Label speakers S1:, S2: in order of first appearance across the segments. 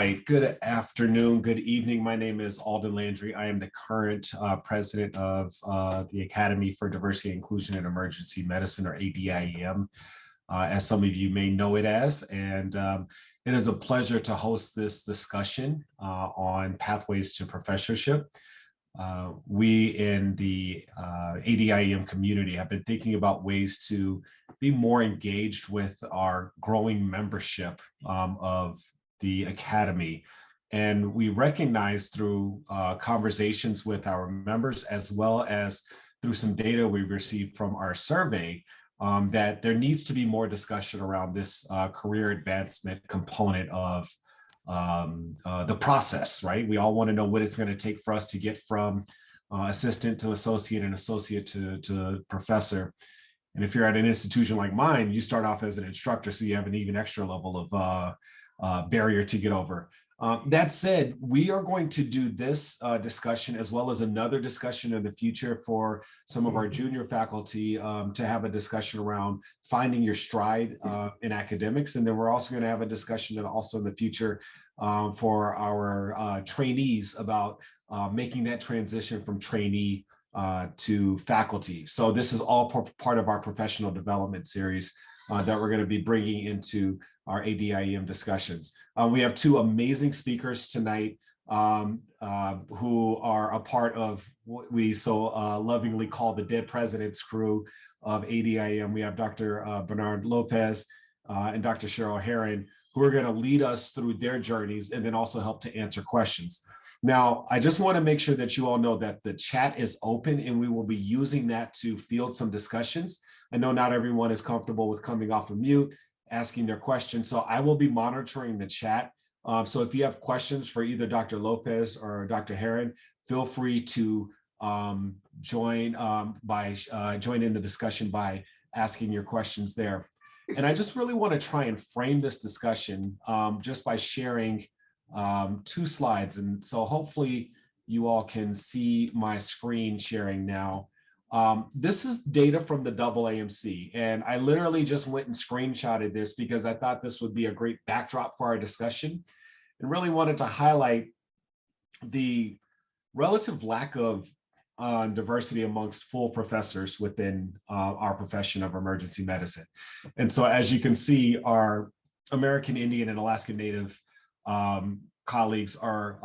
S1: right. Good afternoon, good evening. My name is Alden Landry. I am the current president of the Academy for Diversity, Inclusion, and Emergency Medicine, or ADIEM, as some of you may know it as. And it is a pleasure to host this discussion on pathways to professorship. We in the ADIEM community have been thinking about ways to be more engaged with our growing membership of the Academy. And we recognize through conversations with our members, as well as through some data we've received from our survey, that there needs to be more discussion around this career advancement component of the process, right? We all want to know what it's going to take for us to get from assistant to associate and associate to professor. And if you're at an institution like mine, you start off as an instructor, so you have an even extra level of barrier to get over. That said, we are going to do this discussion as well as another discussion in the future for some of our junior faculty to have a discussion around finding your stride in academics. And then we're also going to have a discussion and also in the future for our trainees about making that transition from trainee to faculty. So this is all part of our professional development series that we're going to be bringing into our ADIEM discussions. We have two amazing speakers tonight who are a part of what we so lovingly call the Dead Presidents crew of ADIEM. We have Dr. Bernard Lopez and Dr. Sheryl Heron, who are going to lead us through their journeys and then also help to answer questions. Now, I just want to make sure that you all know that the chat is open and we will be using that to field some discussions. I know not everyone is comfortable with coming off of mute, asking their questions. So I will be monitoring the chat. So if you have questions for either Dr. Lopez or Dr. Harren, feel free to join in the discussion by asking your questions there. And I just really want to try and frame this discussion just by sharing two slides. And so hopefully you all can see my screen sharing now. This is data from the AAMC, and I literally just went and screenshotted this because I thought this would be a great backdrop for our discussion and really wanted to highlight the relative lack of diversity amongst full professors within our profession of emergency medicine. And so as you can see, our American Indian and Alaska Native colleagues are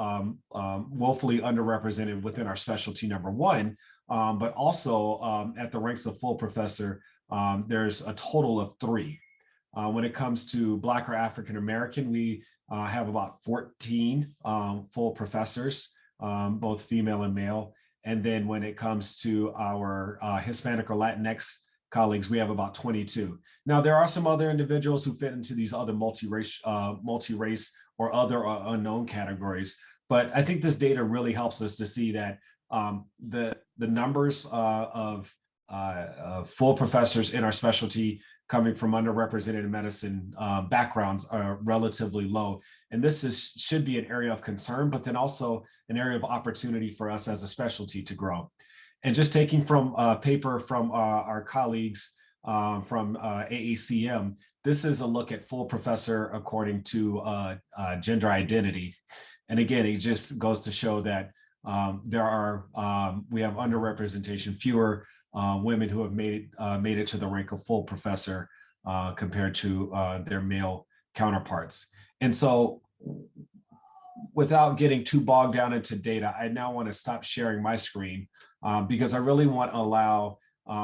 S1: woefully underrepresented within our specialty number one. But also at the ranks of full professor, there's a total of 3. When it comes to Black or African American, we have about 14 full professors, both female and male. And then when it comes to our Hispanic or Latinx colleagues, we have about 22. Now, there are some other individuals who fit into these other multi-race or other unknown categories. But I think this data really helps us to see that the numbers of full professors in our specialty coming from underrepresented medicine backgrounds are relatively low. And this should be an area of concern, but then also an area of opportunity for us as a specialty to grow. And just taking from a paper from our colleagues from AACM, this is a look at full professor according to gender identity. And again, it just goes to show that we have underrepresentation, fewer women who have made it to the rank of full professor compared to their male counterparts. And so without getting too bogged down into data, I now want to stop sharing my screen because I really want to allow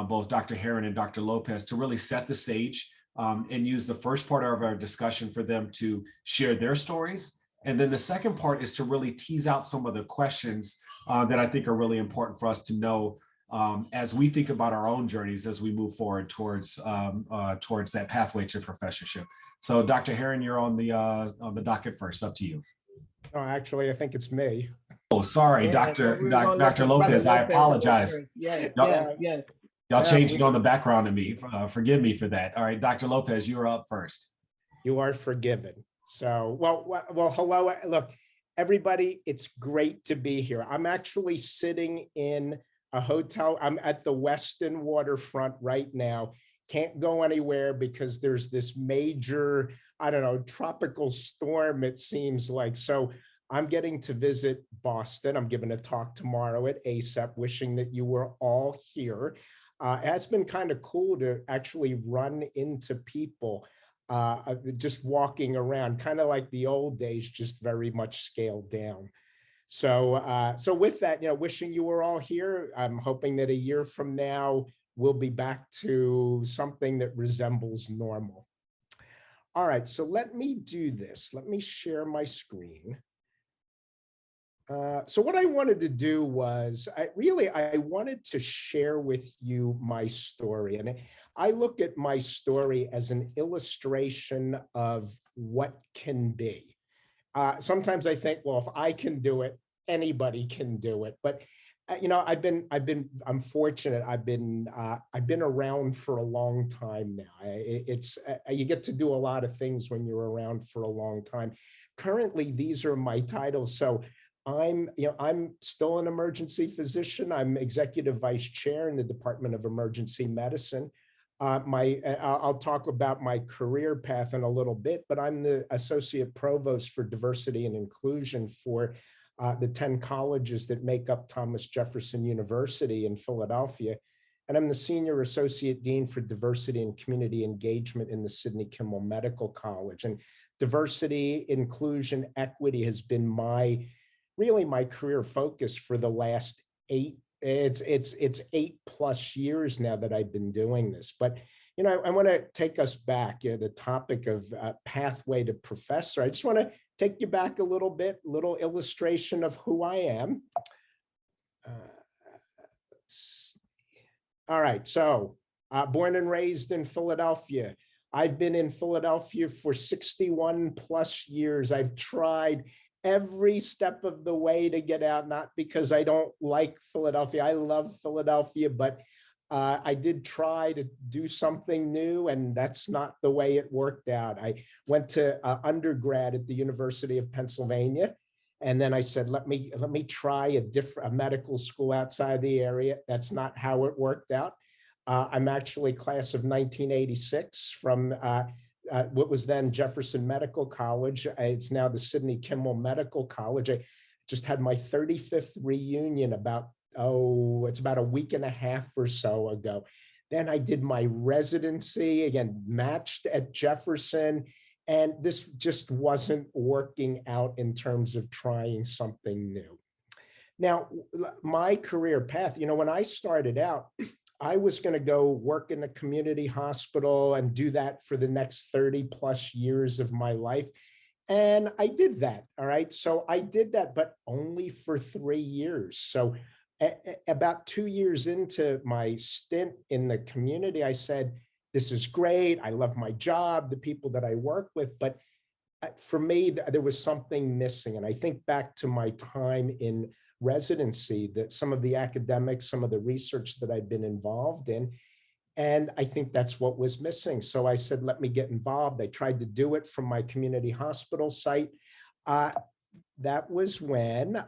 S1: both Dr. Harren and Dr. Lopez to really set the stage and use the first part of our discussion for them to share their stories. And then the second part is to really tease out some of the questions that I think are really important for us to know as we think about our own journeys as we move forward towards that pathway to professorship. So Dr. Harren, you're on the docket first. Up to you.
S2: Oh, actually, I think it's me.
S1: Oh, sorry,
S3: Yeah,
S1: Dr. Lopez. I apologize. Y'all changed it on the background to me. Forgive me for that. All right, Dr. Lopez, you are up first.
S2: You are forgiven. So, well, hello. Look, everybody, it's great to be here. I'm actually sitting in a hotel. I'm at the Westin waterfront right now. Can't go anywhere because there's this major I don't know, tropical storm, it seems like. So I'm getting to visit Boston. I'm giving a talk tomorrow at ASAP, wishing that you were all here. It has been kind of cool to actually run into people just walking around, kind of like the old days, just very much scaled down. So with that, wishing you were all here. I'm hoping that a year from now, we'll be back to something that resembles normal. All right, so let me do this. Let me share my screen. So what I wanted to do was, I wanted to share with you my story. And I look at my story as an illustration of what can be. Sometimes I think, well, if I can do it, anybody can do it. But I'm fortunate. I've been around for a long time now. You get to do a lot of things when you're around for a long time. Currently, these are my titles. So I'm still an emergency physician. I'm executive vice chair in the Department of Emergency Medicine. I'll talk about my career path in a little bit, but I'm the associate provost for diversity and inclusion for the 10 colleges that make up Thomas Jefferson University in Philadelphia. And I'm the senior associate dean for diversity and community engagement in the Sidney Kimmel Medical College. And diversity, inclusion, equity has been really my career focus for the last 8 plus years now that I've been doing this. But I want to take us back. The topic of pathway to professor. I just want to take you back a little bit, little illustration of who I am. All right, so born and raised in Philadelphia. I've been in Philadelphia for 61 plus years. I've tried every step of the way to get out, not because I don't like Philadelphia. I love Philadelphia, but I did try to do something new, and that's not the way it worked out. I went to undergrad at the University of Pennsylvania, and then I said, let me try a medical school outside the area. That's not how it worked out. I'm actually class of 1986 from what was then Jefferson Medical College. It's now the Sidney Kimmel Medical College. I just had my 35th reunion it's about a week and a half or so ago. Then I did my residency, again, matched at Jefferson, and this just wasn't working out in terms of trying something new. Now, my career path, when I started out, I was going to go work in a community hospital and do that for the next 30 plus years of my life. And I did that. All right. So I did that, but only for 3 years. So about 2 years into my stint in the community, I said, this is great. I love my job, the people that I work with. But for me, there was something missing. And I think back to my time in residency, that some of the academics, some of the research that I'd been involved in, and I think that's what was missing. So I said, let me get involved. I tried to do it from my community hospital site. That was when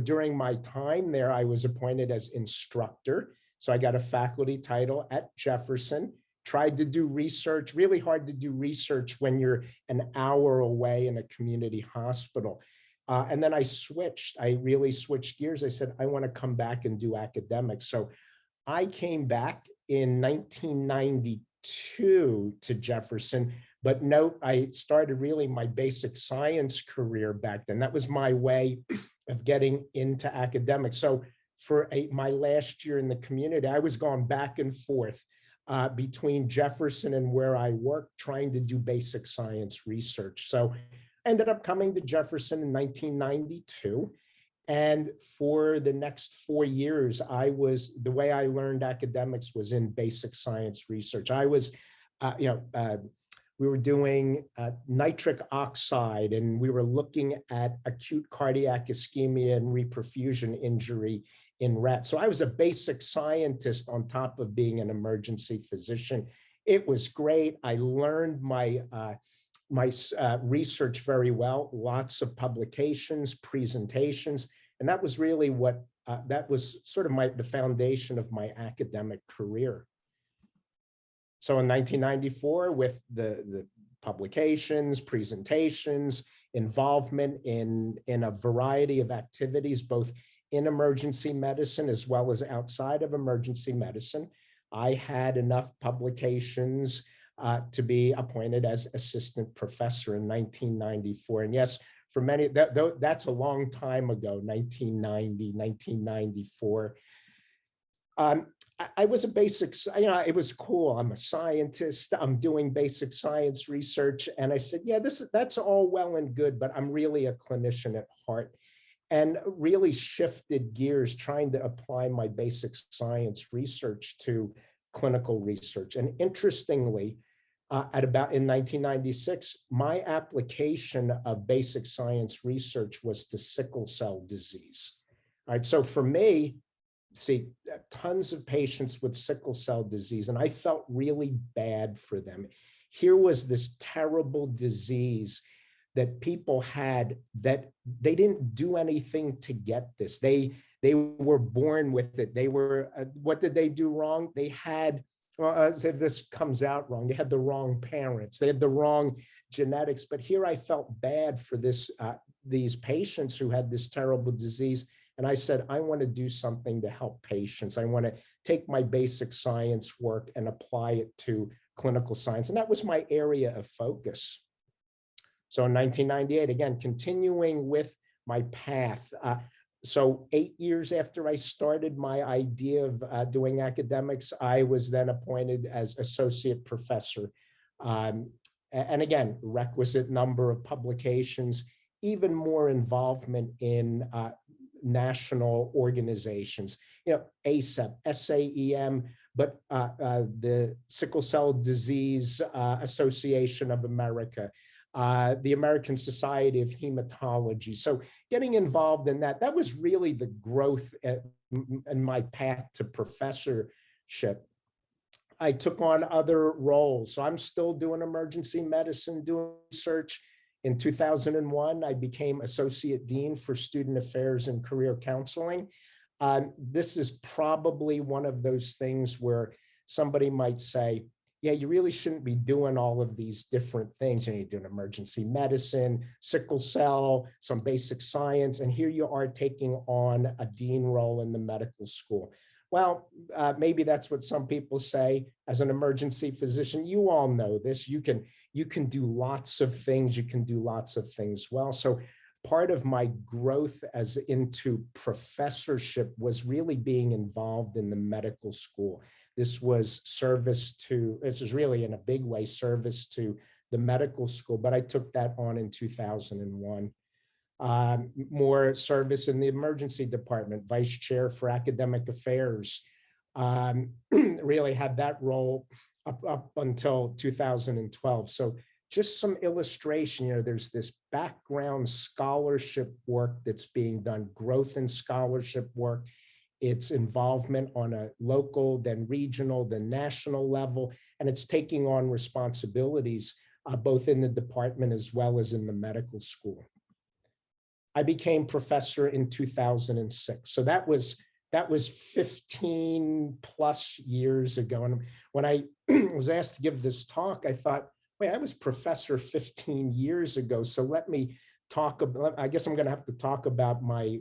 S2: during my time there, I was appointed as instructor. So I got a faculty title at Jefferson, tried to do research, really hard to do research when you're an hour away in a community hospital. And then I really switched gears. I said, I want to come back and do academics. So I came back in 1992 to Jefferson, but note, I started really my basic science career back then. That was my way of getting into academics. So for my last year in the community, I was going back and forth between Jefferson and where I worked, trying to do basic science research. So I ended up coming to Jefferson in 1992. And for the next 4 years, the way I learned academics was in basic science research. I was, we were doing nitric oxide, and we were looking at acute cardiac ischemia and reperfusion injury in rats. So I was a basic scientist on top of being an emergency physician. It was great. I learned my research very well, lots of publications, presentations, and that was really that was sort of the foundation of my academic career. So in 1994, with the publications, presentations, involvement in a variety of activities, both in emergency medicine as well as outside of emergency medicine. I had enough publications to be appointed as assistant professor in 1994. And yes, for many, that's a long time ago, 1990, 1994. I was a basic, it was cool. I'm a scientist. I'm doing basic science research. And I said, yeah, that's all well and good, but I'm really a clinician at heart. And really shifted gears trying to apply my basic science research to clinical research. And interestingly, in 1996, my application of basic science research was to sickle cell disease. All right, so for me, see, tons of patients with sickle cell disease, and I felt really bad for them. Here was this terrible disease that people had that they didn't do anything to get this. They were born with it. They were, what did they do wrong? They had, well, this comes out wrong. They had the wrong parents. They had the wrong genetics. But here I felt bad for these patients who had this terrible disease. And I said, I want to do something to help patients. I want to take my basic science work and apply it to clinical science. And that was my area of focus. So in 1998, again, continuing with my path. So 8 years after I started my idea of doing academics, I was then appointed as associate professor. And again, requisite number of publications, even more involvement in national organizations, ASEP, SAEM, but the Sickle Cell Disease Association of America, the American Society of Hematology. So getting involved in that was really the growth in my path to professorship. I took on other roles. So I'm still doing emergency medicine, doing research. In 2001, I became Associate Dean for Student Affairs and Career Counseling. This is probably one of those things where somebody might say, yeah, you really shouldn't be doing all of these different things. You're doing emergency medicine, sickle cell, some basic science, and here you are taking on a dean role in the medical school. Well, maybe that's what some people say. As an emergency physician, you all know this. You can do lots of things. You can do lots of things well. So part of my growth as into professorship was really being involved in the medical school. This was really in a big way service to the medical school, but I took that on in 2001. More service in the emergency department, vice chair for academic affairs. Really had that role up until 2012. So just some illustration, there's this background scholarship work that's being done, growth in scholarship work, its involvement on a local, then regional, then national level, and it's taking on responsibilities both in the department as well as in the medical school. I became professor in 2006. So that was 15 plus years ago. And when I was asked to give this talk, I thought, wait, I was professor 15 years ago. So let me talk about, I guess I'm going to have to talk about my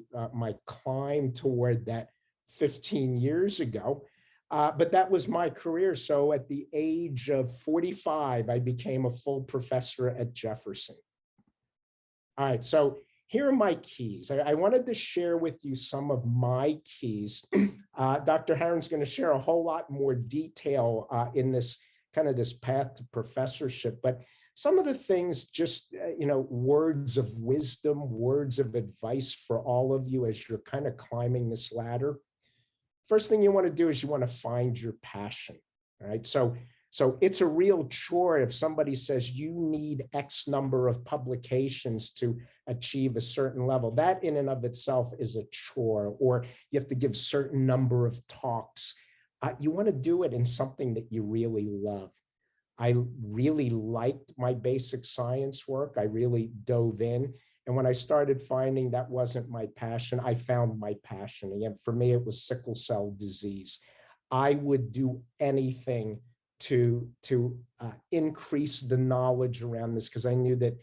S2: climb toward that 15 years ago. But that was my career. So at the age of 45, I became a full professor at Jefferson. All right, so here are my keys. I wanted to share with you some of my keys. Dr. Harren's going to share a whole lot more detail in this path to professorship, but some of the things, just words of wisdom, words of advice for all of you as you're kind of climbing this ladder. First thing you want to do is you want to find your passion. All right, so it's a real chore if somebody says you need X number of publications to achieve a certain level. That in and of itself is a chore, or you have to give certain number of talks. You want to do it in something that you really love. I really liked my basic science work. I really dove in. And when I started finding that wasn't my passion, I found my passion. Again, for me, it was sickle cell disease. I would do anything to increase the knowledge around this, because I knew that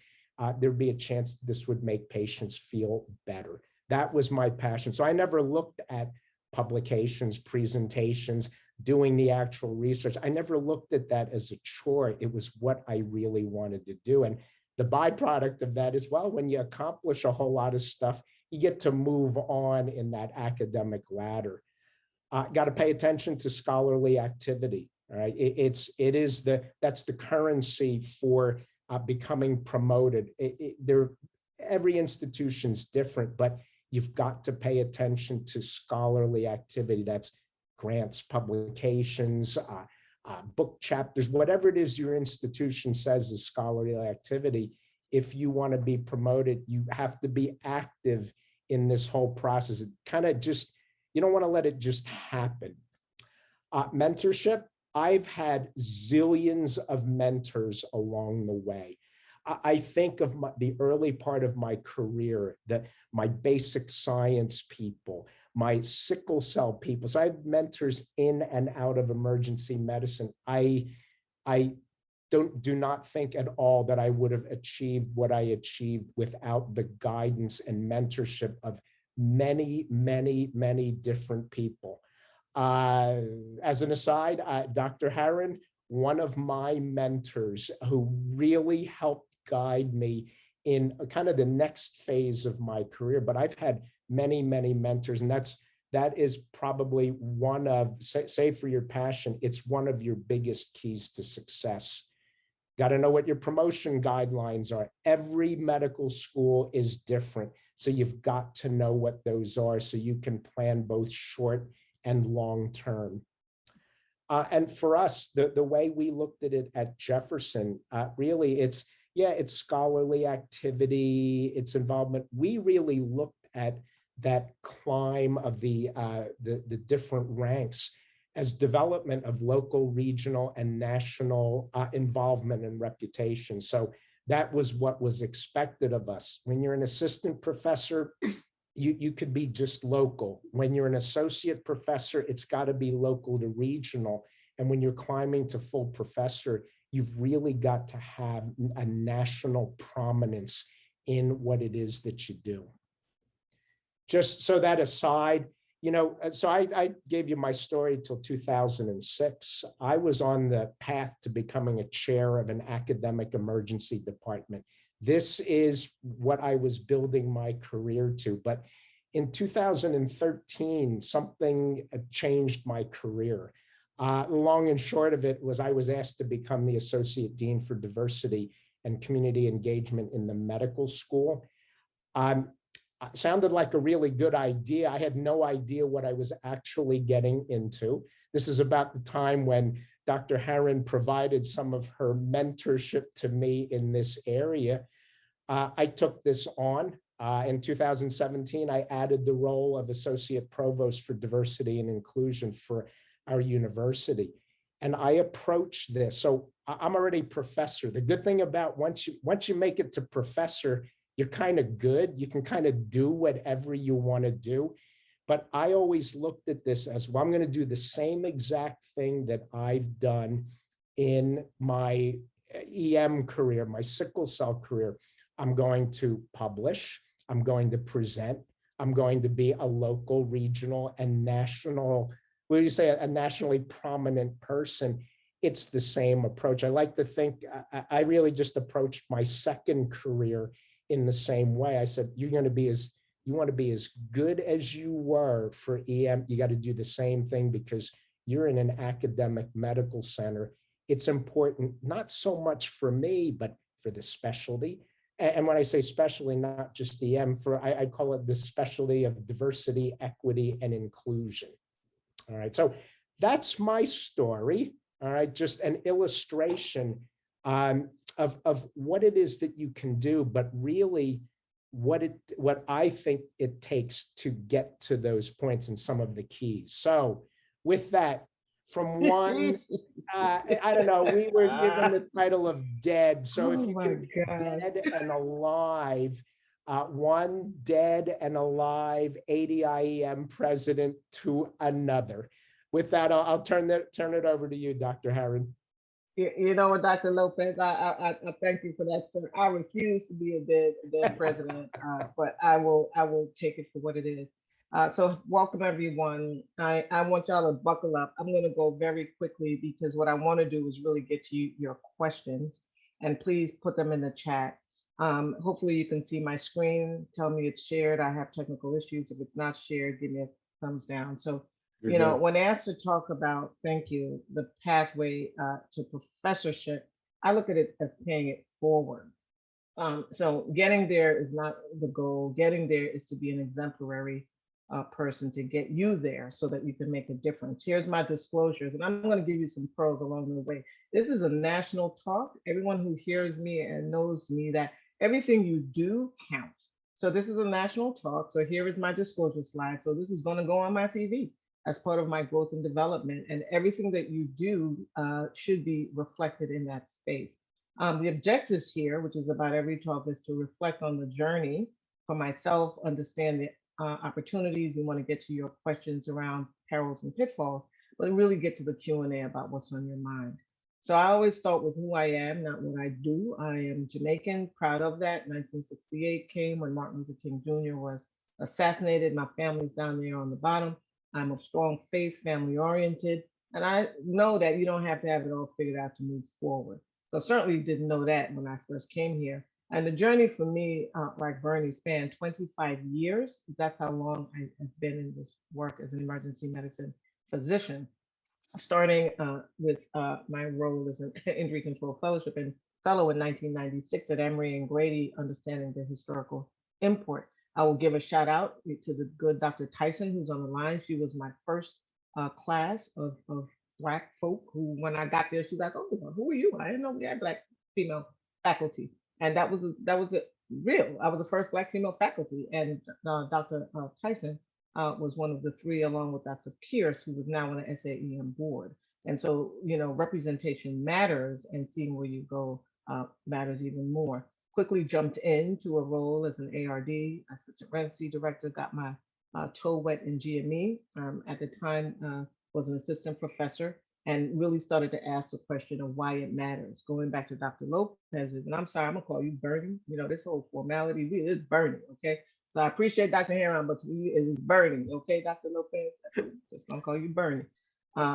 S2: there'd be a chance that this would make patients feel better. That was my passion. So I never looked at publications, presentations, doing the actual research. I never looked at that as a chore. It was what I really wanted to do. And the byproduct of that is, well, when you accomplish a whole lot of stuff, you get to move on in that academic ladder. Got to pay attention to scholarly activity. All right, that's the currency for becoming promoted. Every institution's different, but you've got to pay attention to scholarly activity. That's grants, publications, book chapters, whatever it is your institution says is scholarly activity. If you want to be promoted, you have to be active in this whole process. It kind of just, you don't want to let it just happen. Mentorship, I've had zillions of mentors along the way. I think of the early part of my career, that my basic science people, my sickle cell people. So I have mentors in and out of emergency medicine. I do not think at all that I would have achieved what I achieved without the guidance and mentorship of many, many, many different people. As an aside, Dr. Harren, one of my mentors who really helped guide me in kind of the next phase of my career, but I've had many, many mentors, and that is probably one of, say for your passion, it's one of your biggest keys to success. Got to know what your promotion guidelines are. Every medical school is different, so you've got to know what those are so you can plan both short and long term. And for us, the way we looked at it at Jefferson, really it's scholarly activity, it's involvement. We really looked at that climb of the different ranks as development of local, regional, and national involvement and reputation. So that was what was expected of us. When you're an assistant professor, you could be just local. When you're an associate professor, it's got to be local to regional. And when you're climbing to full professor, you've really got to have a national prominence in what it is that you do. Just so that aside, so I gave you my story till 2006. I was on the path to becoming a chair of an academic emergency department. This is what I was building my career to. But in 2013, something changed my career. Long and short of it was I was asked to become the Associate Dean for Diversity and Community Engagement in the medical school. Sounded like a really good idea. I had no idea what I was actually getting into. This is about the time when Dr. Harren provided some of her mentorship to me in this area. I took this on. In 2017, I added the role of Associate Provost for Diversity and Inclusion for our university. And I approached this. So I'm already a professor. The good thing about once you make it to professor, you're kind of good. You can kind of do whatever you want to do. But I always looked at this as, well, I'm going to do the same exact thing that I've done in my EM career, my sickle cell career. I'm going to publish. I'm going to present. I'm going to be a local, regional, and national, what do you say, a nationally prominent person. It's the same approach. I like to think I really just approached my second career in the same way. I said, you want to be as good as you were for EM, you got to do the same thing because you're in an academic medical center. It's important, not so much for me, but for the specialty. And when I say specialty, not just EM, I call it the specialty of diversity, equity, and inclusion. All right, so that's my story. All right, just an illustration of what it is that you can do, but really what I think it takes to get to those points and some of the keys. So with that, from one, I don't know, we were given the title of dead. So if you can be dead and alive, one dead and alive ADIEM president to another. With that, I'll turn it over to you, Dr. Harren.
S3: You know what, Dr. Lopez, I thank you for that, sir. I refuse to be a dead president, but I will take it for what it is. So welcome everyone. I want y'all to buckle up. I'm going to go very quickly because what I want to do is really get to your questions, and please put them in the chat. Hopefully you can see my screen. Tell me it's shared. I have technical issues. If it's not shared, give me a thumbs down. So
S1: You're
S3: you know,
S1: good.
S3: when asked to talk about, thank you, the pathway to professorship, I look at it as paying it forward. So getting there is not the goal. Getting there is to be an exemplary person to get you there so that you can make a difference. Here's my disclosures, and I'm going to give you some pearls along the way. This is a national talk. Everyone who hears me and knows me that everything you do counts. So this is a national talk. So here is my disclosure slide. So this is going to go on my CV as part of my growth and development, and everything that you do should be reflected in that space. The objectives here, which is about every talk, is to reflect on the journey for myself, understand the opportunities. We want to get to your questions around perils and pitfalls, but really get to the Q&A about what's on your mind. So I always start with who I am, not what I do. I am Jamaican, proud of that. 1968 came when Martin Luther King Jr. was assassinated. My family's down there on the bottom. I'm of strong faith, family oriented, and I know that you don't have to have it all figured out to move forward. So certainly didn't know that when I first came here. And the journey for me, like Bernie, spanned 25 years. That's how long I've been in this work as an emergency medicine physician, starting with my role as an injury control fellowship and fellow in 1996 at Emory and Grady, understanding the historical import. I will give a shout out to the good Dr. Tyson, who's on the line. She was my first class of Black folk who, when I got there, she's like, "Oh, well, who are you? I didn't know we had Black female faculty." And that was a real. I was the first Black female faculty, and Dr. Tyson was one of the three, along with Dr. Pierce, who was now on the SAEM board. And so, you know, representation matters, and seeing where you go matters even more. Quickly jumped into a role as an ARD, assistant residency director, got my toe wet in GME. At the time, was an assistant professor, and really started to ask the question of why it matters. Going back to Dr. Lopez, and I'm sorry, I'm gonna call you Bernie. You know, this whole formality, it's Bernie, okay? So I appreciate Dr. Heron, but to me, it is Bernie, okay, Dr. Lopez? Just gonna call you Bernie.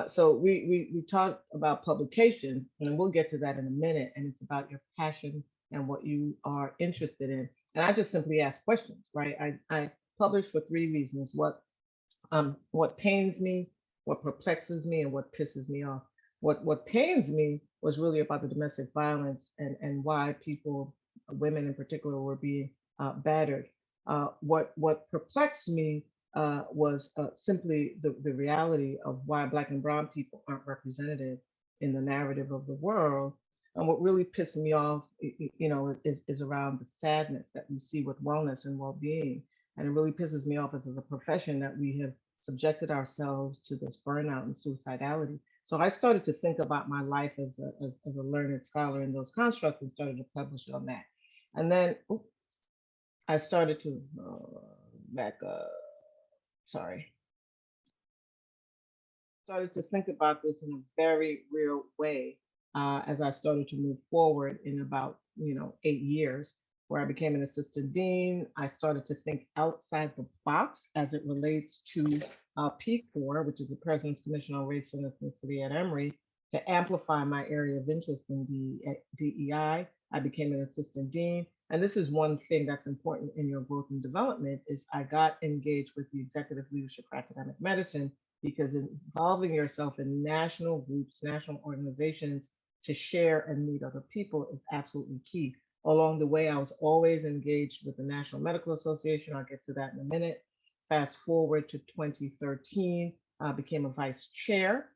S3: So we talked about publication, and we'll get to that in a minute. And it's about your passion and what you are interested in. And I just simply ask questions, right? I publish for three reasons: what pains me, what perplexes me, and what pisses me off. What pains me was really about the domestic violence and why people, women in particular, were being battered. What perplexed me was simply the reality of why Black and Brown people aren't represented in the narrative of the world. And what really pissed me off, you know, is around the sadness that we see with wellness and well-being. And it really pisses me off as a profession that we have subjected ourselves to this burnout and suicidality. So I started to think about my life as a learned scholar in those constructs and started to publish on that. And then I started to back sorry, started to think about this in a very real way as I started to move forward in about 8 years, where I became an assistant dean. I started to think outside the box as it relates to P4, which is the President's Commission on Race and Ethnicity at Emory, to amplify my area of interest in DEI. I became an assistant dean. And this is one thing that's important in your growth and development is I got engaged with the Executive Leadership for Academic Medicine, because involving yourself in national groups, national organizations to share and meet other people is absolutely key. Along the way, I was always engaged with the National Medical Association. I'll get to that in a minute. Fast forward to 2013, I became a vice chair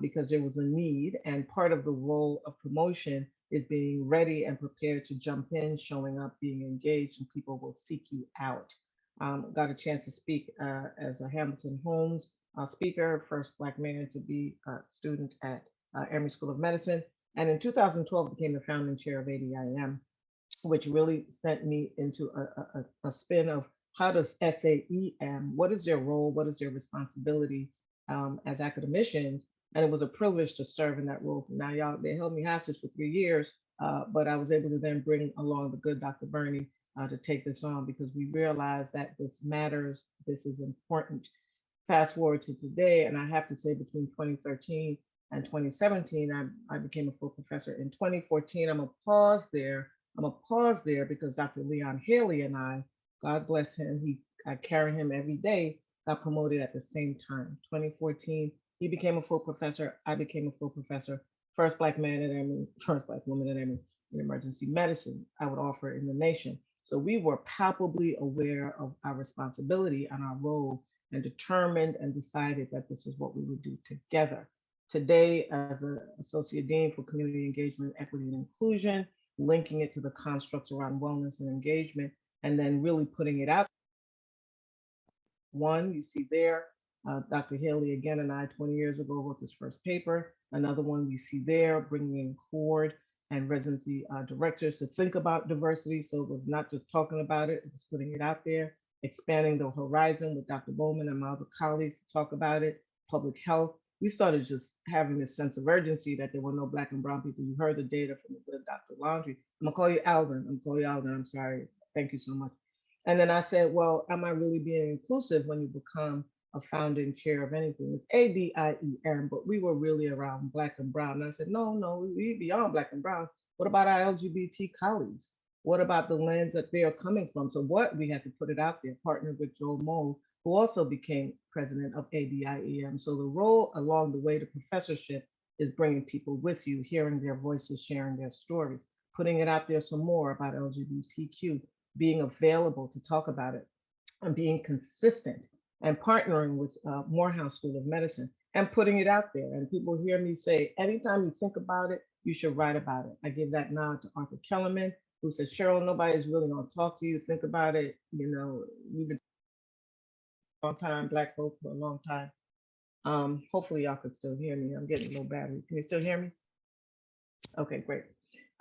S3: because there was a need, and part of the role of promotion is being ready and prepared to jump in, showing up, being engaged, and people will seek you out. Got a chance to speak as a Hamilton Holmes speaker, first Black man to be a student at Emory School of Medicine. And in 2012, became the founding chair of ADIEM, which really sent me into a spin of how does SAEM, what is their role, what is their responsibility as academicians, And it was a privilege to serve in that role. Now, y'all, they held me hostage for 3 years, but I was able to then bring along the good Dr. Bernie to take this on because we realized that this matters, this is important. Fast forward to today, and I have to say between 2013 and 2017, I became a full professor. In 2014, I'm a pause there. I'm a pause there because Dr. Leon Haley and I, God bless him, I carry him every day, got promoted at the same time. 2014, he became a full professor. I became a full professor. First Black man at Emory, first Black woman at Emory in emergency medicine, I would offer in the nation. So we were palpably aware of our responsibility and our role and determined and decided that this is what we would do together. Today, as an associate dean for community engagement, equity, and inclusion, linking it to the constructs around wellness and engagement, and then really putting it out. One, you see there, Dr. Haley again and I 20 years ago wrote this first paper. Another one you see there, bringing in cord and residency directors to think about diversity. So it was not just talking about it, it was putting it out there, expanding the horizon with Dr. Bowman and my other colleagues to talk about it, public health. We started just having this sense of urgency that there were no Black and brown people. You heard the data from the good Dr. Landry. I'm gonna call you Alden. I'm gonna call you Alden. I'm sorry. Thank you so much. And then I said, well, am I really being inclusive when you become a founding chair of anything? It's ADIEM, but we were really around Black and brown. And I said, no, we beyond Black and brown. What about our LGBT colleagues? What about the lens that they are coming from? So what we had to put it out there, partnered with Joel Moe, who also became president of ADIEM. So the role along the way to professorship is bringing people with you, hearing their voices, sharing their stories, putting it out there some more about LGBTQ, being available to talk about it, and being consistent, and partnering with Morehouse School of Medicine and putting it out there. And people hear me say, anytime you think about it, you should write about it. I give that nod to Arthur Kellerman, who said, Sheryl, nobody's really gonna talk to you. Think about it. You know, we've been a long time, Black folks for a long time. Hopefully y'all can still hear me. I'm getting low battery. Can you still hear me? Okay, great.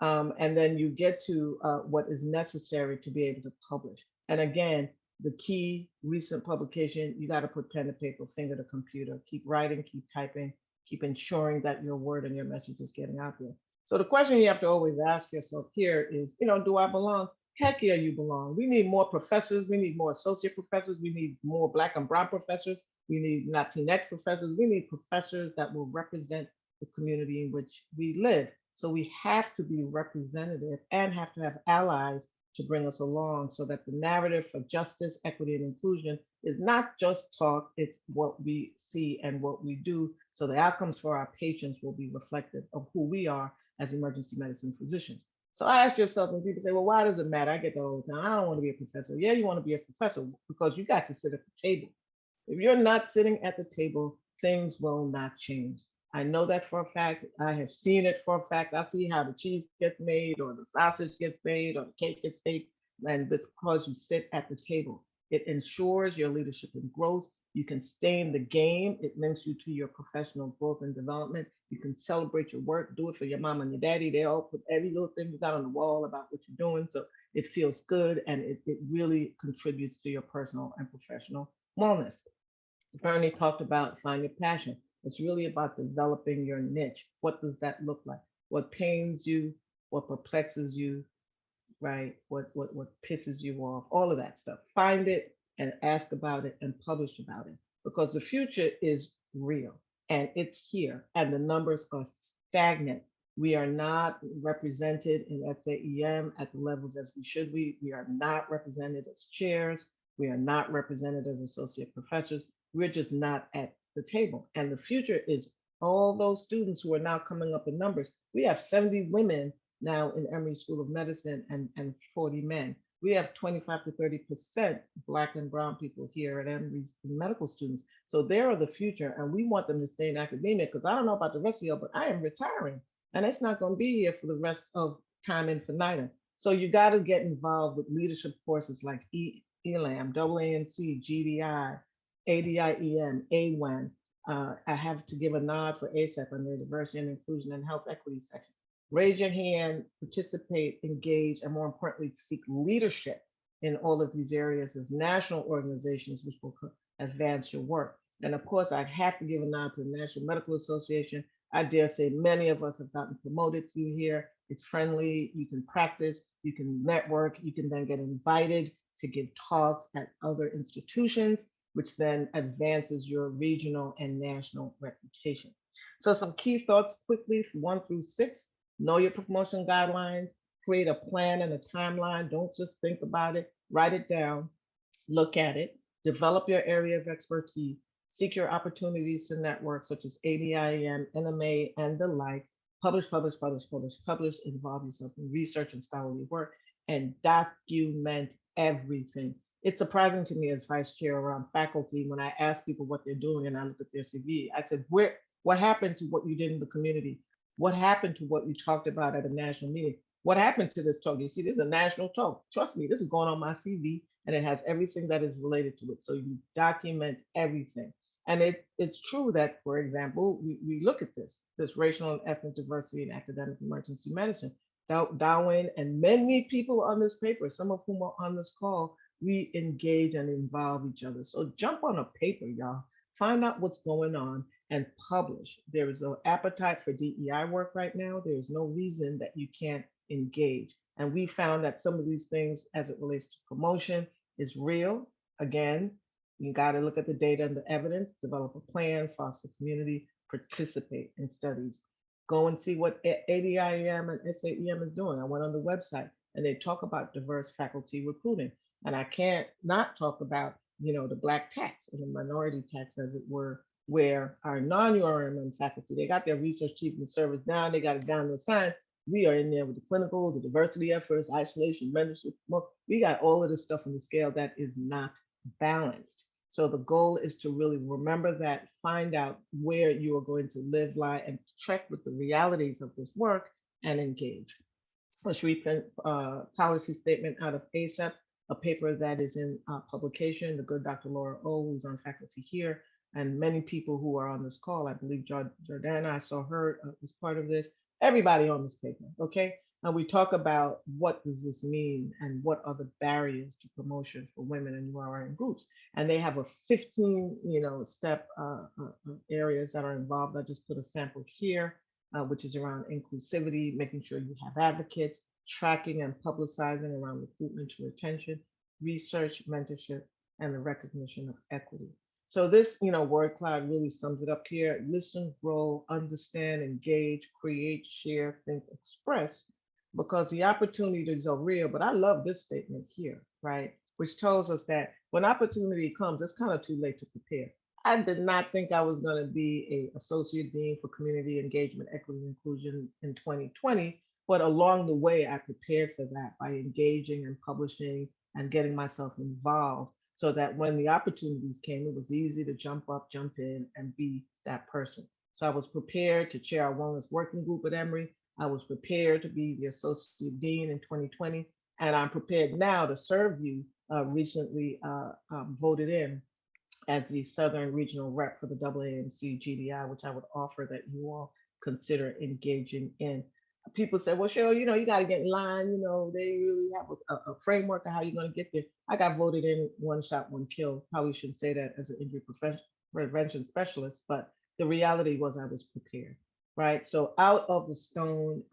S3: And then you get to what is necessary to be able to publish. And again, the key recent publication, you got to put pen to paper, finger to computer, keep writing, keep typing, keep ensuring that your word and your message is getting out there. So the question you have to always ask yourself here is, do I belong? Heck yeah, you belong. We need more professors. We need more associate professors. We need more Black and brown professors. We need Latinx professors. We need professors that will represent the community in which we live. So we have to be representative and have to have allies to bring us along so that the narrative for justice, equity, and inclusion is not just talk, it's what we see and what we do. So the outcomes for our patients will be reflective of who we are as emergency medicine physicians. So I ask yourself, when people say, well, why does it matter? I get that all the time. I don't want to be a professor. Yeah, you want to be a professor because you got to sit at the table. If you're not sitting at the table, things will not change. I know that for a fact. I have seen it for a fact. I see how the cheese gets made or the sausage gets made or the cake gets baked, and because you sit at the table. It ensures your leadership and growth. You can stay in the game. It links you to your professional growth and development. You can celebrate your work, do it for your mom and your daddy. They all put every little thing you got on the wall about what you're doing. So it feels good and it really contributes to your personal and professional wellness. Bernie talked about find your passion. It's really about developing your niche. What does that look like? What pains you? What perplexes you? Right? What pisses you off? All of that stuff. Find it and ask about it and publish about it because the future is real and it's here and the numbers are stagnant. We are not represented in SAEM at the levels as we should be. We are not represented as chairs. We are not represented as associate professors. We're just not at the table. And the future is all those students who are now coming up in numbers. We have 70 women now in Emory School of Medicine and 40 men. We have 25 to 30% Black and brown people here at Emory medical students. So they are the future and we want them to stay in academia because I don't know about the rest of y'all, but I am retiring and it's not going to be here for the rest of time infinitum. So you got to get involved with leadership courses like ELAM, AANC, GDI, ADIEM, AWEN. I have to give a nod for ASAP on the diversity and inclusion and health equity section. Raise your hand, participate, engage, and more importantly, seek leadership in all of these areas as national organizations which will advance your work. And of course, I have to give a nod to the National Medical Association. I dare say many of us have gotten promoted through here. It's friendly, you can practice, you can network, you can then get invited to give talks at other institutions, which then advances your regional and national reputation. So some key thoughts quickly, 1 through 6, know your promotion guidelines, create a plan and a timeline. Don't just think about it, write it down, look at it, develop your area of expertise, seek your opportunities to network, such as ADIEM, NMA, and the like. Publish, publish, publish, publish, publish, involve yourself in research and scholarly work, and document everything. It's surprising to me as vice chair around faculty when I ask people what they're doing and I look at their CV. I said, what happened to what you did in the community? What happened to what you talked about at a national meeting? What happened to this talk? You see, this is a national talk. Trust me, this is going on my CV and it has everything that is related to it. So you document everything. And it's true that, for example, we look at this racial and ethnic diversity in academic emergency medicine. Darwin and many people on this paper, some of whom are on this call, we engage and involve each other. So jump on a paper, y'all. Find out what's going on and publish. There is an appetite for DEI work right now. There is no reason that you can't engage. And we found that some of these things, as it relates to promotion, is real. Again, you got to look at the data and the evidence, develop a plan, foster community, participate in studies. Go and see what ADIEM and SAEM is doing. I went on the website and they talk about diverse faculty recruiting. And I can't not talk about, the Black tax or the minority tax, as it were, where our non-URMM faculty, they got their research chief and service down, they got it down to a science. We are in there with the clinical, the diversity efforts, isolation, mentorship. We got all of this stuff on the scale that is not balanced. So the goal is to really remember that, find out where you are going to live, lie, and check with the realities of this work and engage. A recent policy statement out of ASAP, a paper that is in publication, the good Dr. Laura O, who's on faculty here, and many people who are on this call. I believe Jordana, I saw her as part of this. Everybody on this paper, okay? And we talk about what does this mean and what are the barriers to promotion for women in URM groups. And they have a 15, step areas that are involved. I just put a sample here, which is around inclusivity, making sure you have advocates, tracking and publicizing around recruitment to retention, research, mentorship, and the recognition of equity. So this, word cloud really sums it up here. Listen, grow, understand, engage, create, share, think, express, because the opportunities are real. But I love this statement here, right? Which tells us that when opportunity comes, it's kind of too late to prepare. I did not think I was going to be an associate dean for community engagement, equity, and inclusion in 2020. But along the way, I prepared for that by engaging and publishing and getting myself involved so that when the opportunities came, it was easy to jump up, jump in, and be that person. So I was prepared to chair our wellness working group at Emory. I was prepared to be the associate dean in 2020. And I'm prepared now to serve you, recently voted in as the Southern Regional Rep for the AAMC GDI, which I would offer that you all consider engaging in. People say, well, Sheryl, you got to get in line. They really have a framework of how you're going to get there. I got voted in one shot, one kill. Probably shouldn't say that as an injury prevention specialist, but the reality was I was prepared, right? So out of the stone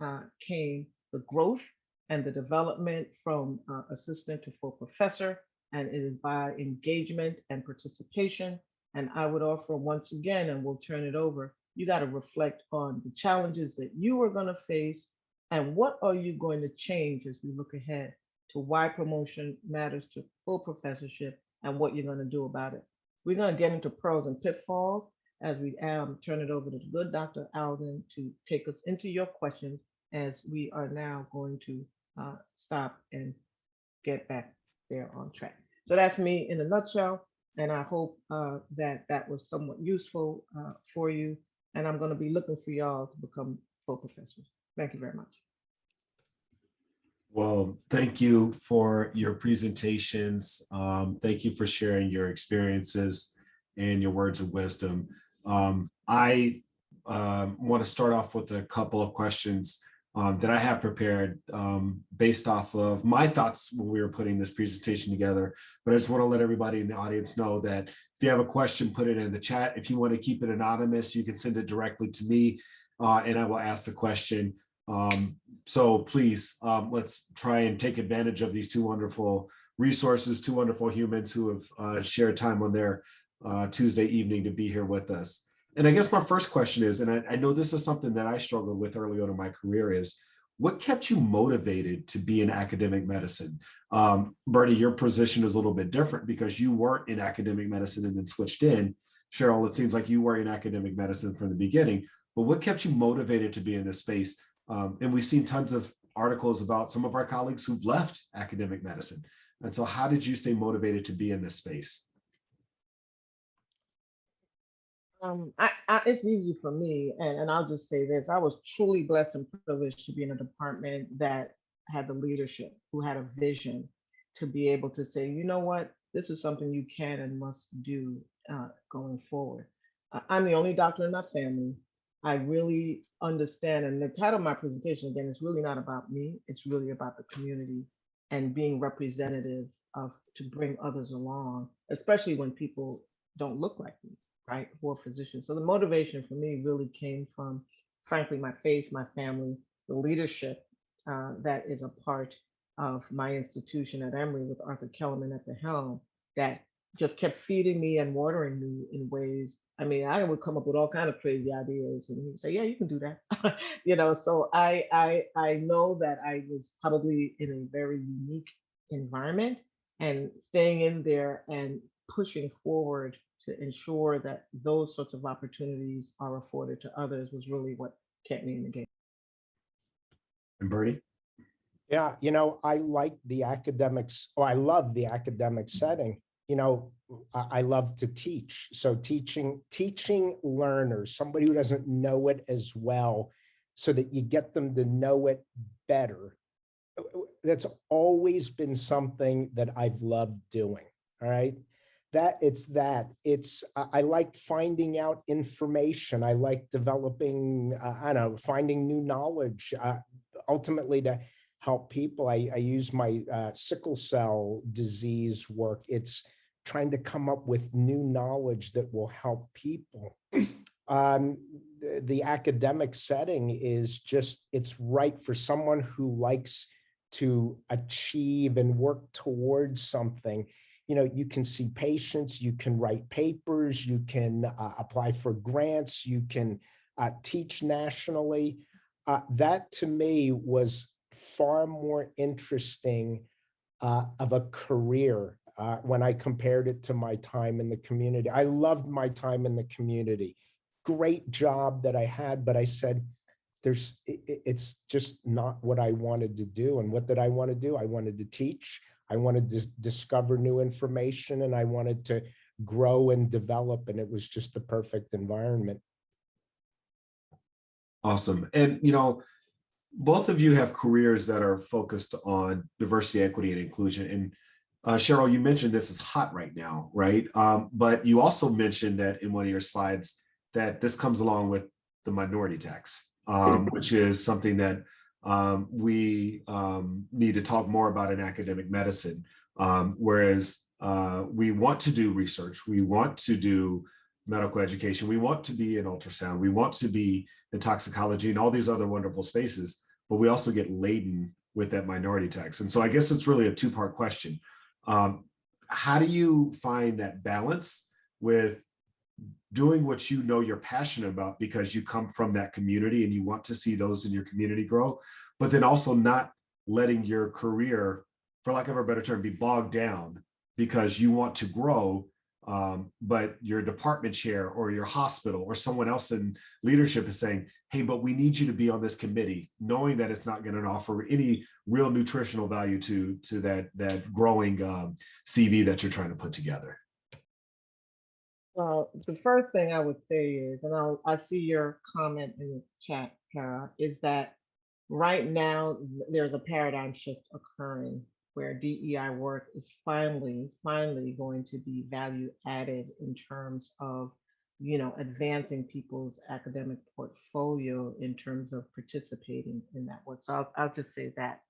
S3: came the growth and the development from assistant to full professor, and it is by engagement and participation. And I would offer once again, and we'll turn it over, you got to reflect on the challenges that you are going to face and what are you going to change as we look ahead to why promotion matters to full professorship and what you're going to do about it. We're going to get into pearls and pitfalls as we turn it over to the good Dr. Alden to take us into your questions as we are now going to stop and get back there on track. So that's me in a nutshell. And I hope that was somewhat useful for you. And I'm going to be looking for y'all to become full professors. Thank you very much.
S1: Well, thank you for your presentations. Thank you for sharing your experiences and your words of wisdom. I want to start off with a couple of questions. that I have prepared based off of my thoughts when we were putting this presentation together. But I just want to let everybody in the audience know that if you have a question, put it in the chat. If you want to keep it anonymous, you can send it directly to me and I will ask the question. So please, let's try and take advantage of these two wonderful resources, two wonderful humans who have shared time on their Tuesday evening to be here with us. And I guess my first question is, and I know this is something that I struggled with early on in my career, is what kept you motivated to be in academic medicine? Bernie, your position is a little bit different because you weren't in academic medicine and then switched in. Sheryl, it seems like you were in academic medicine from the beginning, but what kept you motivated to be in this space? And we've seen tons of articles about some of our colleagues who've left academic medicine. And so how did you stay motivated to be in this space?
S3: It's easy for me, and I'll just say this: I was truly blessed and privileged to be in a department that had the leadership, who had a vision to be able to say, you know what, this is something you can and must do going forward. I'm the only doctor in my family. I really understand, and the title of my presentation again is really not about me; it's really about the community and being representative of to bring others along, especially when people don't look like me, right, who are physicians. So the motivation for me really came from, frankly, my faith, my family, the leadership that is a part of my institution at Emory with Arthur Kellerman at the helm that just kept feeding me and watering me in ways. I mean, I would come up with all kind of crazy ideas, and he'd say, "Yeah, you can do that." So I know that I was probably in a very unique environment, and staying in there and pushing forward to ensure that those sorts of opportunities are afforded to others was really what kept me in the game.
S1: And Bernie?
S2: Yeah, I like the academics, or I love the academic setting. I love to teach. So teaching learners, somebody who doesn't know it as well, so that you get them to know it better. That's always been something that I've loved doing. All right. I like finding out information. I like developing, I don't know, finding new knowledge, ultimately to help people. I use my sickle cell disease work. It's trying to come up with new knowledge that will help people. The academic setting is just, it's right for someone who likes to achieve and work towards something. You can see patients, you can write papers, you can apply for grants, you can teach nationally. That to me was far more interesting of a career when I compared it to my time in the community. I loved my time in the community. Great job that I had, but I said, it's just not what I wanted to do. And what did I want to do? I wanted to teach. I wanted to discover new information, and I wanted to grow and develop, and it was just the perfect environment.
S1: Awesome. And, both of you have careers that are focused on diversity, equity, and inclusion. And Sheryl, you mentioned this is hot right now, right? But you also mentioned that in one of your slides that this comes along with the minority tax, which is something that we need to talk more about in academic medicine. Whereas we want to do research, we want to do medical education, we want to be in ultrasound, we want to be in toxicology and all these other wonderful spaces, but we also get laden with that minority tax. And so I guess it's really a two-part question. How do you find that balance with doing what you're passionate about because you come from that community and you want to see those in your community grow, but then also not letting your career, for lack of a better term, be bogged down because you want to grow, but your department chair or your hospital or someone else in leadership is saying, hey, but we need you to be on this committee, knowing that it's not going to offer any real nutritional value to that growing CV that you're trying to put together?
S3: Well, the first thing I would say is, and I see your comment in the chat, Kara, is that right now there's a paradigm shift occurring where DEI work is finally going to be value added in terms of advancing people's academic portfolio in terms of participating in that work. So I'll just say that,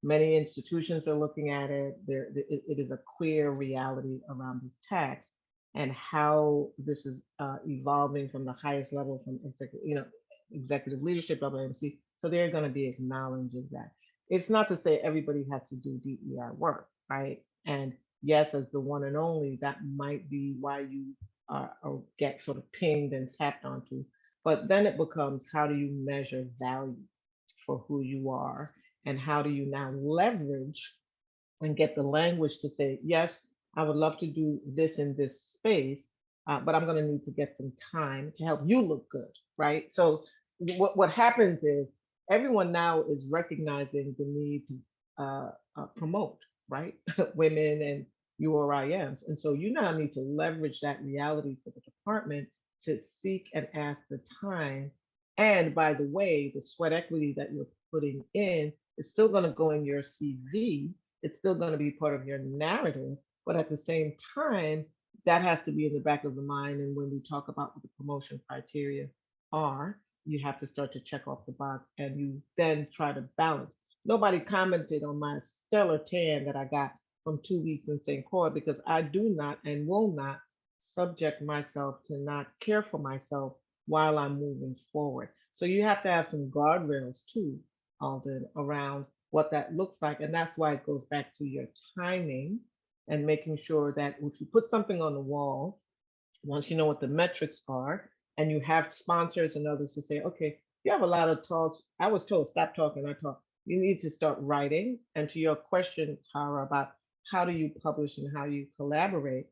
S3: many institutions are looking at it. It is a clear reality around this tax and how this is evolving from the highest level from executive leadership, WMC. So they're going to be acknowledging that. It's not to say everybody has to do DEI work, right? And yes, as the one and only, that might be why you or get sort of pinged and tapped onto. But then it becomes, how do you measure value for who you are? And how do you now leverage and get the language to say, yes, I would love to do this in this space, but I'm going to need to get some time to help you look good, right? So what happens is everyone now is recognizing the need to promote, right? Women and URIMs. And so you now need to leverage that reality for the department to seek and ask the time. And by the way, the sweat equity that you're putting in is still going to go in your CV. It's still going to be part of your narrative. But at the same time, that has to be in the back of the mind. And when we talk about what the promotion criteria are, you have to start to check off the box and you then try to balance. Nobody commented on my stellar tan that I got from 2 weeks in St. Croix because I do not and will not subject myself to not care for myself while I'm moving forward. So you have to have some guardrails too, Alden, around what that looks like. And that's why it goes back to your timing and making sure that if you put something on the wall, once you know what the metrics are, and you have sponsors and others to say, okay, you have a lot of talks. I was told, stop talking, I talk. You need to start writing. And to your question, Tara, about how do you publish and how you collaborate,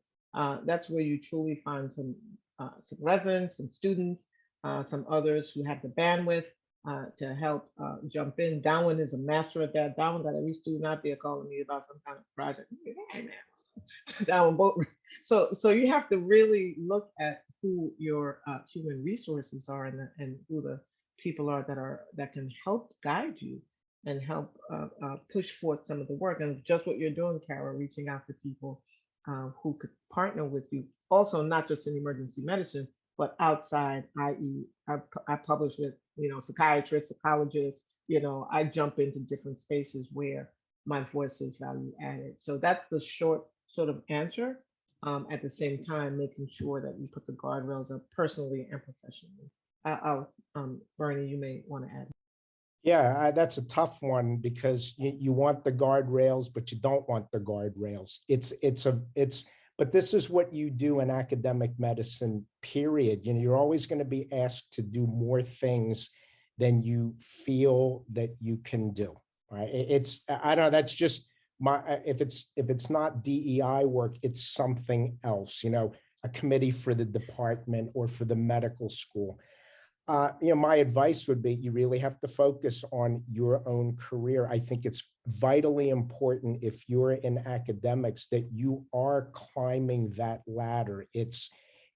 S3: that's where you truly find some residents, some students, some others who have the bandwidth to help jump in. Darwin is a master at that. Darwin got at least 2 not there calling me about some kind of project. Hey, man. Darwin boat. So you have to really look at who your human resources are and who the people are that can help guide you and help push forth some of the work. And just what you're doing, Kara, reaching out to people who could partner with you. Also, not just in emergency medicine, but outside, i.e., I publish with, psychiatrists, psychologists, I jump into different spaces where my voice is value added. So that's the short sort of answer. At the same time, making sure that we put the guardrails up personally and professionally. Bernie, you may want to add.
S2: Yeah, that's a tough one because you want the guardrails, but you don't want the guardrails. But this is what you do in academic medicine, period. You're always going to be asked to do more things than you feel that you can do. Right? I don't know. That's just if it's not DEI work, it's something else. A committee for the department or for the medical school. My advice would be you really have to focus on your own career. I think it's vitally important if you're in academics that you are climbing that ladder. It's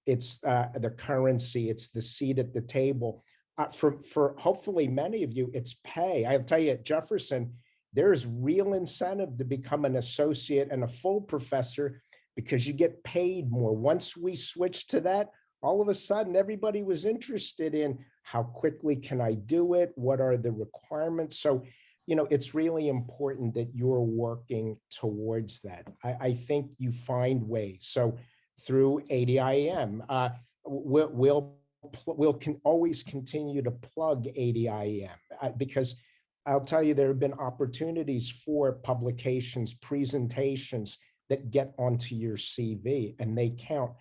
S2: the currency, it's the seat at the table. For hopefully many of you, it's pay. I'll tell you at Jefferson, there's real incentive to become an associate and a full professor because you get paid more. Once we switched to that, all of a sudden, everybody was interested in how quickly can I do it? What are the requirements? So, it's really important that you're working towards that. I think you find ways. So through ADIEM, we'll always continue to plug ADIEM because I'll tell you, there have been opportunities for publications, presentations that get onto your CV and they count.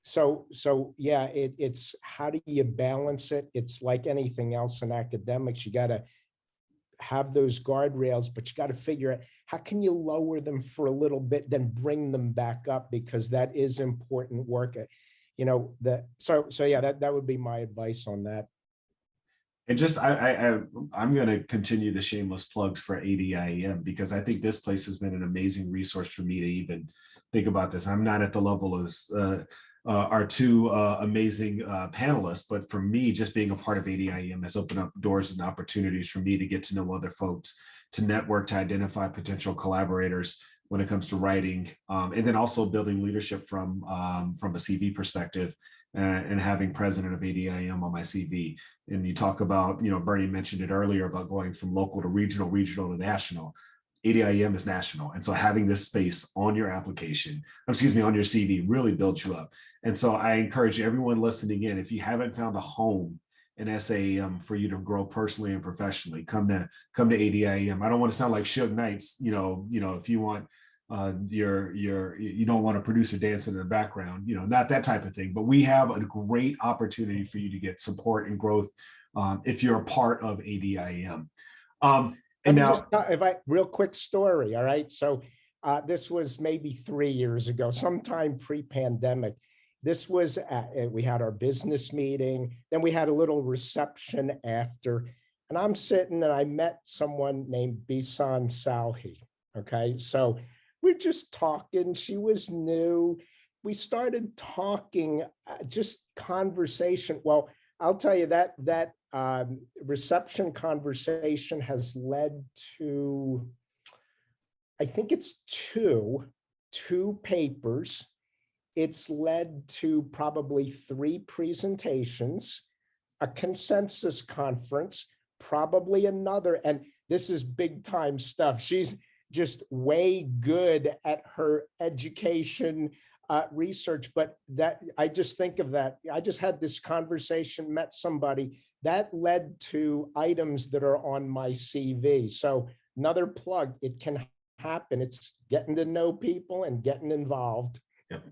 S2: So yeah, it's how do you balance it? It's like anything else in academics. You got to have those guardrails, but you got to figure out how can you lower them for a little bit, then bring them back up because that is important work. So yeah, that would be my advice on that.
S1: And just I'm going to continue the shameless plugs for ADIEM because I think this place has been an amazing resource for me to even think about this. I'm not at the level of our 2 amazing panelists, but for me, just being a part of ADIEM has opened up doors and opportunities for me to get to know other folks, to network, to identify potential collaborators, when it comes to writing, and then also building leadership from a CV perspective, and having president of ADIEM on my CV. And you talk about, Bernie mentioned it earlier about going from local to regional, regional to national. ADIEM is national. And so having this space on your application, on your CV really builds you up. And so I encourage everyone listening in, if you haven't found a home in SAEM for you to grow personally and professionally, come to ADIEM. I don't want to sound like Suge Knights, if you want you don't want a producer dancing in the background, not that type of thing, but we have a great opportunity for you to get support and growth if you're a part of ADIEM. And now,
S2: if I real quick story, all right. So this was maybe 3 years ago, sometime pre-pandemic. This was we had our business meeting, then we had a little reception after, and I'm sitting and I met someone named Bisan Salhi. Okay, so we're just talking. She was new. We started talking, just conversation. Well, I'll tell you that reception conversation has led to, I think it's two papers. It's led to probably 3 presentations, a consensus conference, probably another. And this is big time stuff. She's just way good at her education research, but that I just think of that. I just had this conversation, met somebody that led to items that are on my CV. So another plug, it can happen. It's getting to know people and getting involved.
S1: Yep.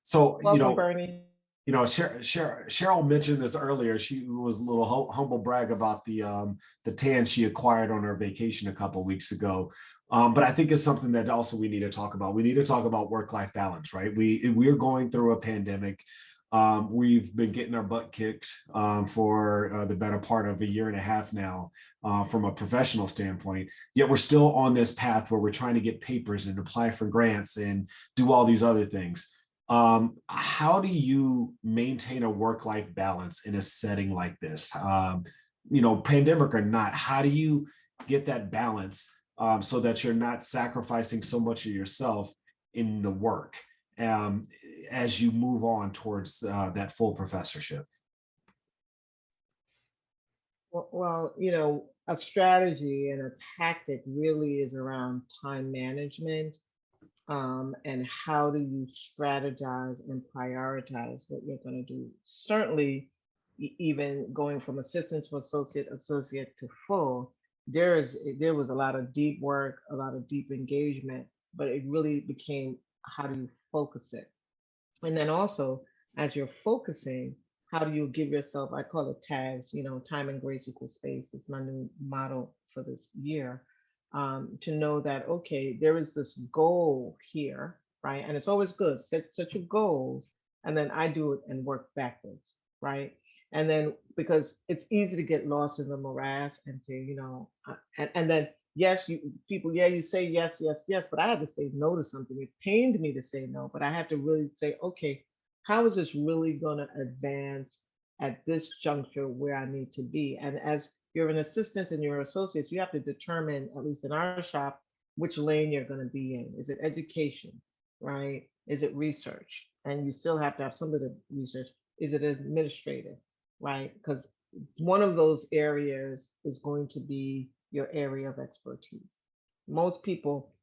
S1: So,
S3: Welcome, Bernie.
S1: Sheryl mentioned this earlier. She was a little humble brag about the tan she acquired on her vacation a couple of weeks ago. But I think it's something that also we need to talk about. We need to talk about work-life balance, right? We're going through a pandemic. We've been getting our butt kicked for the better part of a year and a half now from a professional standpoint. Yet we're still on this path where we're trying to get papers and apply for grants and do all these other things. How do you maintain a work-life balance in a setting like this? Pandemic or not, how do you get that balance so that you're not sacrificing so much of yourself in the work as you move on towards that full professorship?
S3: Well, a strategy and a tactic really is around time management. And how do you strategize and prioritize what you're going to do? Certainly, even going from assistant to associate to full, there was a lot of deep work, a lot of deep engagement, but it really became, how do you focus it? And then also, as you're focusing, how do you give yourself, I call it tags, time and grace equals space. It's my new motto for this year. To know that, okay, there is this goal here, right? And it's always good, set your goals, and then I do it and work backwards, right? And then, because it's easy to get lost in the morass and to, and then, yes, you say yes, yes, yes, but I had to say no to something. It pained me to say no, but I had to really say, okay, how is this really going to advance at this juncture where I need to be? And as you're an assistant and you're associates, you have to determine, at least in our shop, which lane you're going to be in. Is it education, right? Is it research? And you still have to have some of the research. Is it administrative, right? Because one of those areas is going to be your area of expertise. Most people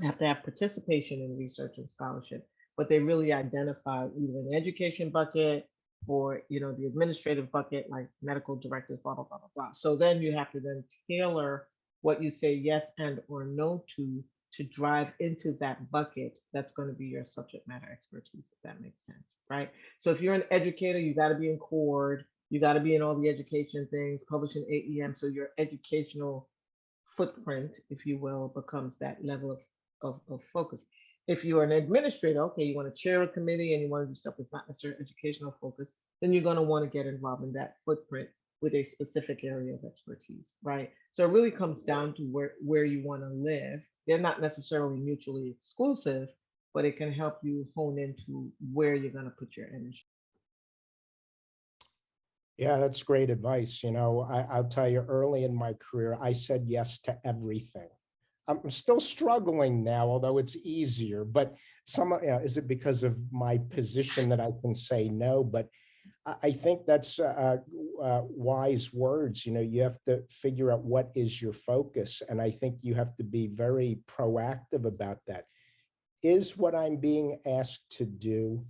S3: have to have participation in research and scholarship, but they really identify either an education bucket or the administrative bucket, like medical directors, blah, blah, blah, blah, blah. So then you have to then tailor what you say yes and or no to drive into that bucket that's going to be your subject matter expertise, if that makes sense, right? So if you're an educator, you got to be in CORD, you got to be in all the education things, publishing AEM, so your educational footprint, if you will, becomes that level of focus. If you're an administrator, okay, you want to chair a committee and you want to do stuff that's not necessarily educational focus, then you're going to want to get involved in that footprint with a specific area of expertise, right? So it really comes down to where you want to live. They're not necessarily mutually exclusive, but it can help you hone into where you're going to put your energy.
S2: Yeah, that's great advice. I'll tell you, early in my career, I said yes to everything. I'm still struggling now, although it's easier, but is it because of my position that I can say no? But I think that's wise words. You know, you have to figure out what is your focus. And I think you have to be very proactive about that. Is what I'm being asked to do,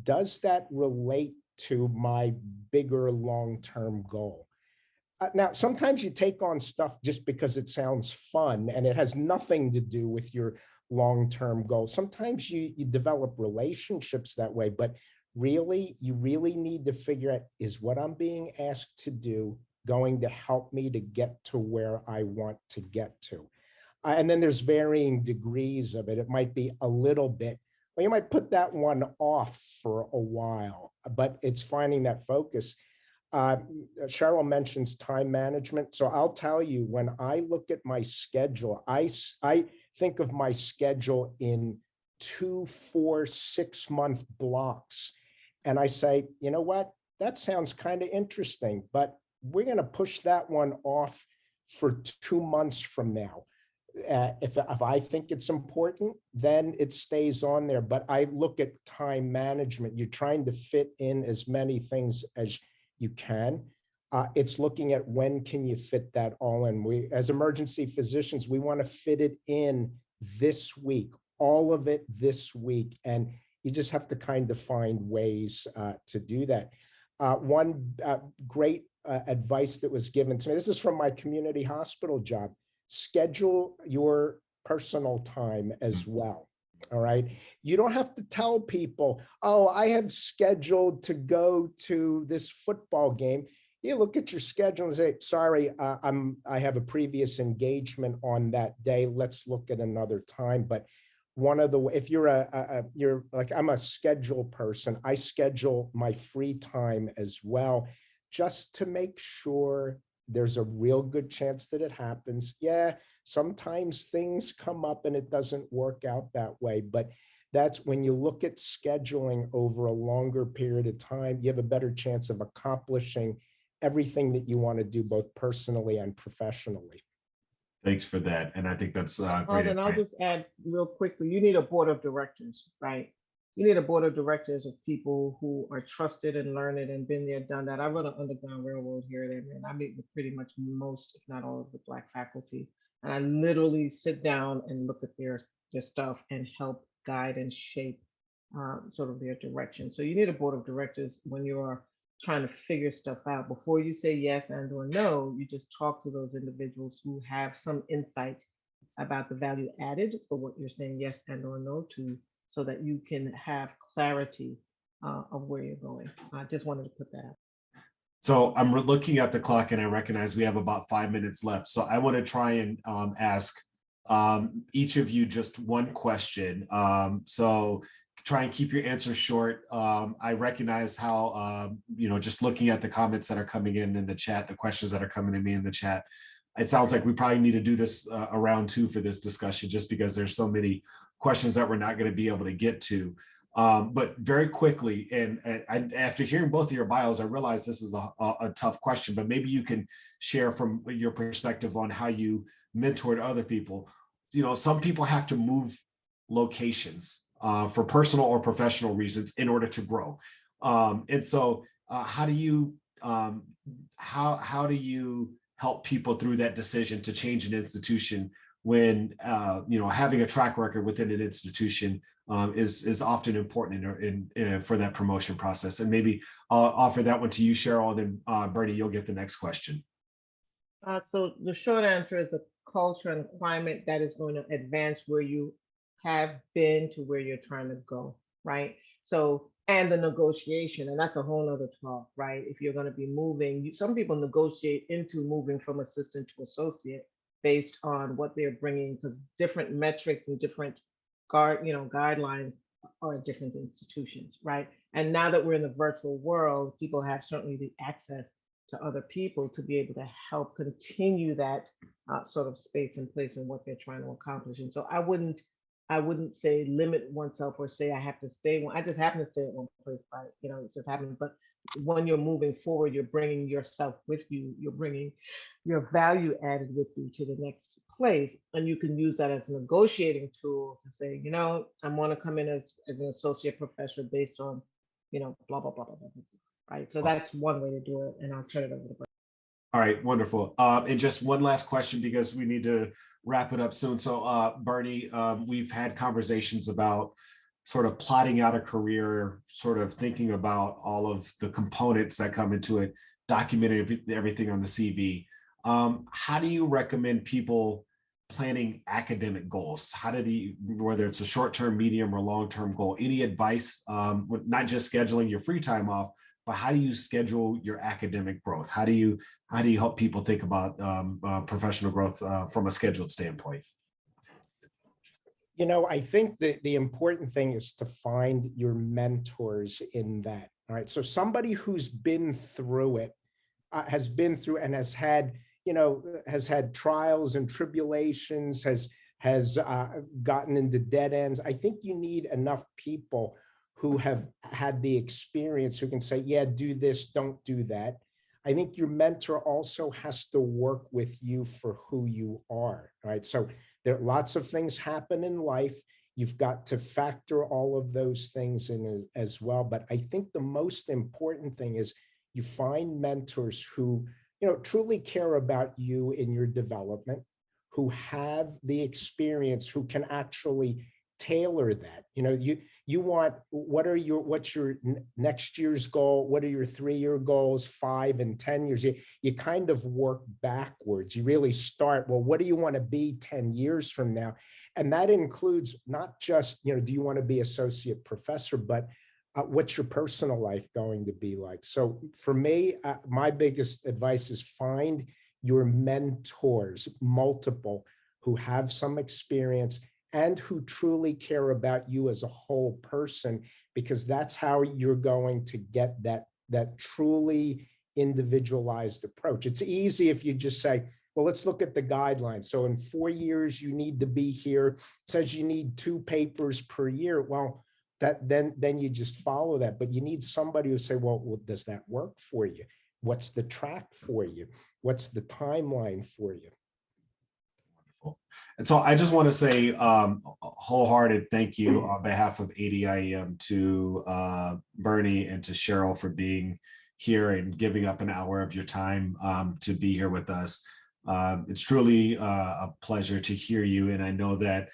S2: does that relate to my bigger long-term goal? Now, sometimes you take on stuff just because it sounds fun and it has nothing to do with your long-term goals. Sometimes you develop relationships that way, but really, you really need to figure out, is what I'm being asked to do going to help me to get to where I want to get to? And then there's varying degrees of it. It might be a little bit, well, you might put that one off for a while, but it's finding that focus. Sheryl mentions time management. So I'll tell you, when I look at my schedule, I think of my schedule in 2, 4, 6-month blocks. And I say, you know what, that sounds kind of interesting, but we're going to push that one off for 2 months from now. If I think it's important, then it stays on there. But I look at time management. You're trying to fit in as many things as you can. It's looking at when can you fit that all in. We, as emergency physicians, we want to fit it in this week, all of it this week. And you just have to kind of find ways to do that. One great advice that was given to me, this is from my community hospital job: schedule your personal time as well. All right. You don't have to tell people, oh, I have scheduled to go to this football game. You look at your schedule and say, sorry, I have a previous engagement on that day. Let's look at another time. But one of the, if you're you're like, I'm a schedule person, I schedule my free time as well, just to make sure there's a real good chance that it happens. Yeah, sometimes things come up and it doesn't work out that way, but that's when you look at scheduling over a longer period of time, you have a better chance of accomplishing everything that you want to do, both personally and professionally.
S1: Thanks for that. And I think that's great
S3: Alden, I'll
S1: advice.
S3: just add real quickly, you need a board of directors, right? You need a board of directors of people who are trusted and learned and been there, done that. I run an underground railroad here at ADIEM, and I meet with pretty much most, if not all, of the Black faculty. And I literally sit down and look at their stuff and help guide and shape sort of their direction. So you need a board of directors when you are trying to figure stuff out. Before you say yes and or no, you just talk to those individuals who have some insight about the value added for what you're saying yes and or no to, so that you can have clarity of where you're going. I just wanted to put that out.
S1: So I'm looking at the clock and I recognize we have about 5 minutes left. So I want to try and ask each of you just one question. So try and keep your answers short. I recognize how, just looking at the comments that are coming in the chat, the questions that are coming to me in the chat, it sounds like we probably need to do this a round 2 for this discussion, just because there's so many questions that we're not going to be able to get to. But very quickly, and after hearing both of your bios, I realize this is a tough question, but maybe you can share from your perspective on how you mentored other people. You know, some people have to move locations for personal or professional reasons in order to grow. And so how do you help people through that decision to change an institution when having a track record within an institution is often important in for that promotion process? And maybe I'll offer that one to you, Sheryl, and then Bernie, you'll get the next question.
S3: So the short answer is a culture and climate that is going to advance where you have been to where you're trying to go, right? So, and the negotiation, and that's a whole other talk, right? If you're going to be moving, some people negotiate into moving from assistant to associate based on what they're bringing, because different metrics and different guidelines are at different institutions, right? And now that we're in the virtual world, people have certainly the access to other people to be able to help continue that sort of space and place and what they're trying to accomplish. And so I wouldn't say limit oneself or say I have to stay. I just happen to stay at one place, but it just happened. But when you're moving forward, you're bringing yourself with you, you're bringing your value added with you to the next place. And you can use that as a negotiating tool to say, you know, I want to come in as an associate professor based on, you know, blah, blah, blah, blah, blah, blah. Right. So that's one way to do it. And I'll turn it over to Brett.
S1: All right, wonderful. And just one last question because we need to wrap it up soon. So Bernie, we've had conversations about sort of plotting out a career, sort of thinking about all of the components that come into it, documenting everything on the CV. How do you recommend people planning academic goals? How do whether it's a short-term, medium, or long-term goal, any advice, not just scheduling your free time off, but how do you schedule your academic growth? How do you help people think about professional growth from a scheduled standpoint?
S2: You know, I think that the important thing is to find your mentors in that. All right. So somebody who's been through it, has been through and has had, you know, has had trials and tribulations, has gotten into dead ends. I think you need enough people who have had the experience who can say, yeah, do this, don't do that. I think your mentor also has to work with you for who you are, right? So there are lots of things happen in life. You've got to factor all of those things in as well. But I think the most important thing is you find mentors who, you know, truly care about you in your development, who have the experience, who can actually tailor that. You know, you want, what's your next year's goal? What are your 3-year goals, 5 and 10 years? You kind of work backwards. You really start, well, what do you want to be 10 years from now? And that includes not just, you know, do you want to be associate professor, but what's your personal life going to be like? So for me, my biggest advice is find your mentors, multiple, who have some experience and who truly care about you as a whole person, because that's how you're going to get that truly individualized approach. It's easy if you just say, well, let's look at the guidelines. So in 4 years, you need to be here. It says you need 2 papers per year. Well, then you just follow that. But you need somebody who say, well, does that work for you? What's the track for you? What's the timeline for you?
S1: And so I just want to say wholehearted thank you on behalf of ADIEM to Bernie and to Sheryl for being here and giving up an hour of your time to be here with us. It's truly a pleasure to hear you. And I know that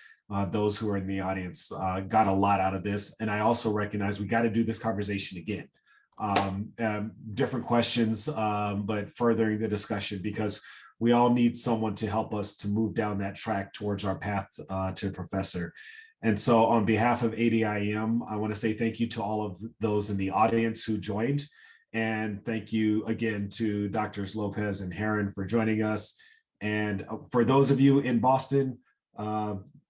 S1: those who are in the audience got a lot out of this. And I also recognize we got to do this conversation again. Different questions, but furthering the discussion, because we all need someone to help us to move down that track towards our path to professor. And so on behalf of ADIEM, I want to say thank you to all of those in the audience who joined. And thank you again to Drs. Lopez and Harren for joining us. And for those of you in Boston,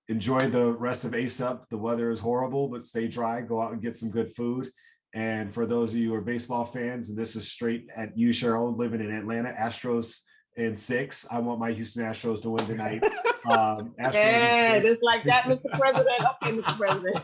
S1: enjoy the rest of ASUP. The weather is horrible, but stay dry, go out and get some good food. And for those of you who are baseball fans, and this is straight at you, Sheryl, living in Atlanta, Astros in 6. I want my Houston Astros to win tonight.
S3: Yeah, just like that, Mr. President. Okay, Mr. President.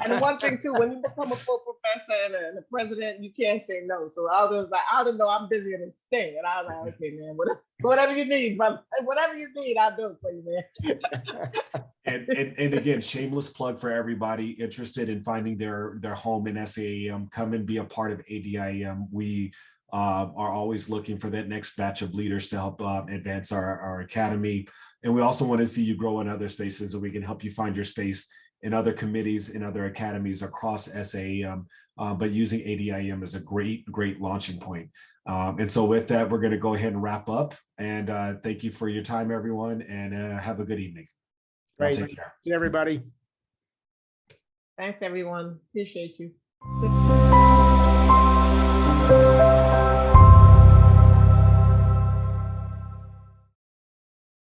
S3: And one thing too, when you become a full professor and a president, you can't say no. So Alden was like, Alden, no, I'm busier than Sting. And I was like, okay, man, whatever you need, brother. Whatever you need, I'll do it for you, man.
S1: And again, shameless plug for everybody interested in finding their home in SAEM. Come and be a part of ADIEM. We are always looking for that next batch of leaders to help advance our academy. And we also want to see you grow in other spaces so we can help you find your space in other committees, in other academies across SAEM, but using ADIEM as a great launching point. And so with that, we're going to go ahead and wrap up. And thank you for your time, everyone, and have a good evening.
S2: Great.
S1: Take care.
S2: See everybody.
S3: Thanks, everyone. Appreciate you.